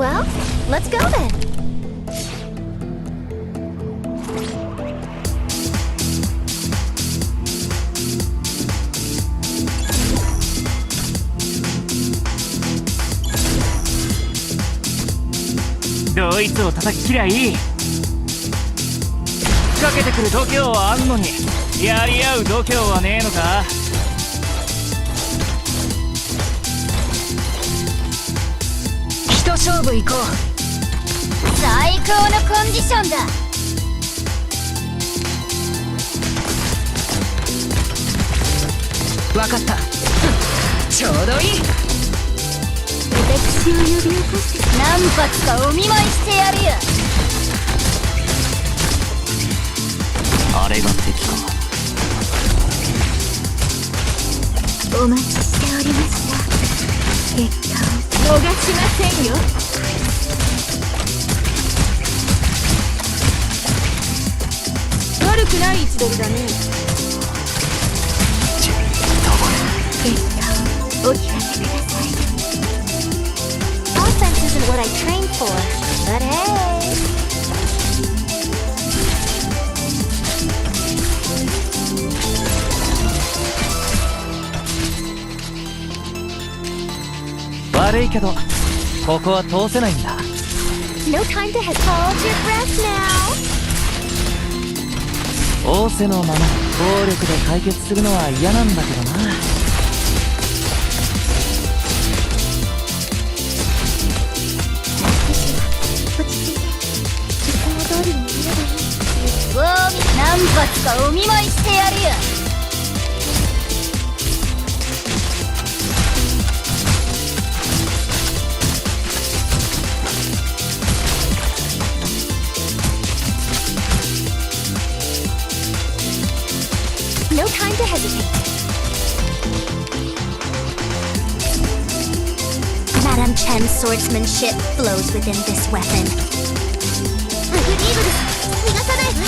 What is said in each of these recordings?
Well, let's go then. ドイツを叩き切りゃいい。かけてくる度胸はあんのにやり合う度胸はねえのか。一勝負行こう。最高のコンディションだ。分かった。ちょうどいい。私を呼び起こして何発かお見舞いしてやるよ。あれが敵か。お待ちしておりました。結果を逃しませんよ。悪くない位置取りだね。結果をお聞かせください。Offense isn't what I trained for, but hey. 悪いけどここは通せないんだ。 No time to hold your breath now. 仰せのまま暴力で解決するのは嫌なんだけどな。落ち着いて、いつも通りにいればいい。何発かお見舞いしてやるよ。No time to hesitate. Madame Chen's swordsmanship flows within this weapon. アグリーブル、逃がさないわ。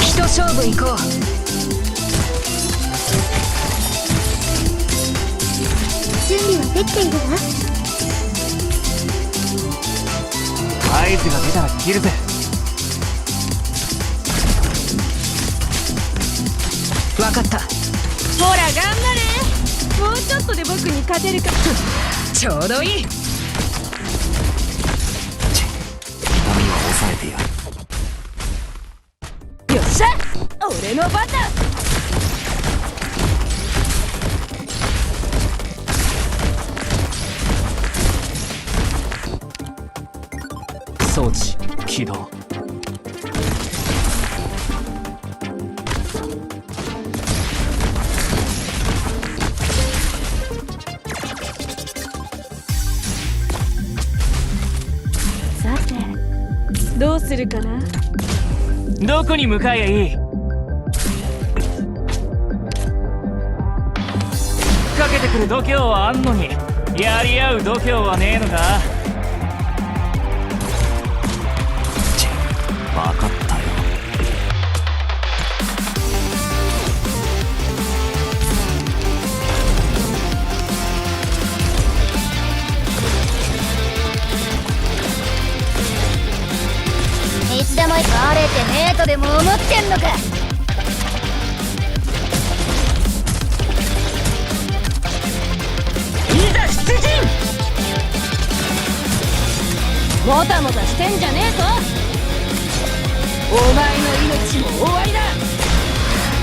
一勝負行こう。準備はできているわ。合図が出たら切るぜ。分かった。ほら頑張れ。もうちょっとで僕に勝てるか。ちょうどいい。痛みは抑えてやる。よっしゃ、俺の番だ。装置起動。さてどうするかな。どこに向かえばいい。かけてくる度胸はあんのにやり合う度胸はねえのか。分かったよ。いつでもバレてねえとでも思ってんのか。いざ出陣。もたもたしてんじゃねえぞ。お前の命も終わりだ。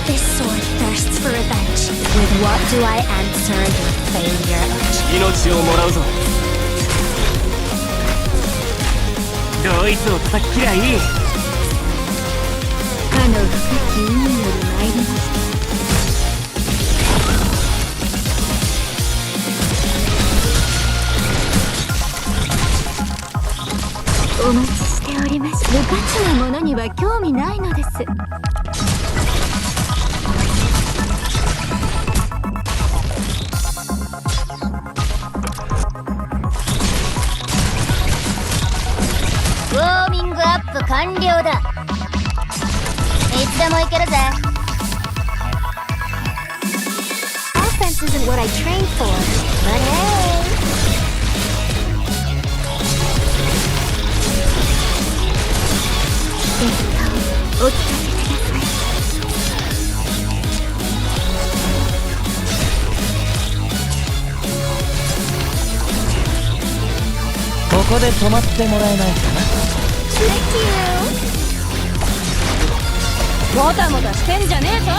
This sword thirsts for revenge. With what do I answer your failure? 命をもらうぞ。ドイツを叩き切りゃいい。かの深き海より参りました。お待ちしておりました。無価値なものには興味ないのです。ウォーミングアップ完了だ。でもいけるぜ。Offense isn't what I trained for, but hey. お聞かせください。ここで止まってもらえないかな。 Thank you. もたもたしてんじゃねえぞ。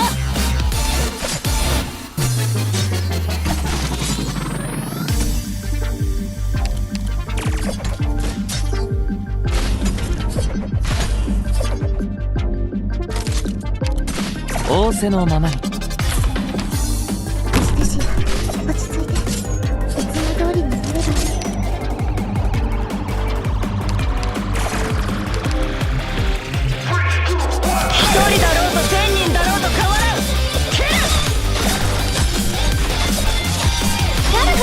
仰せのままに。私落ち着いて、いつも通りになればいい。一人だろうと1000人だろうと変わらん。キル。ガルフ。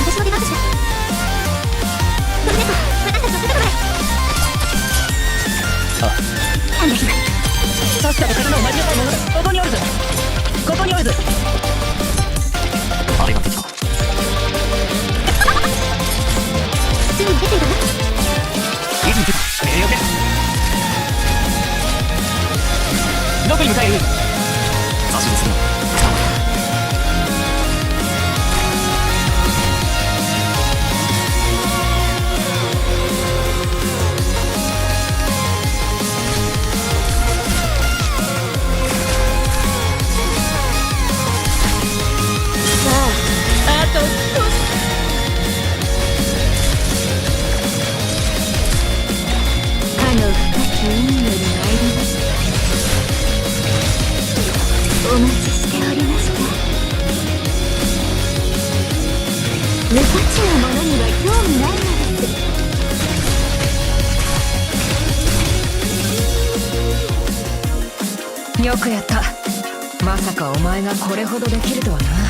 私の出番です。ドミネコ、私たちの姿まで。なんだ今。確かに刀を間違えたものだ。ここにおるぞ。ここにおるぞ。ありがとう。すぐに出ているわ。よけ。どこに向かえる。差し出すな。あと少し。かの深き運より参りました。お待ちしておりました。無価値なものには興味ないのです。よくやった。まさかお前がこれほどできるとはな。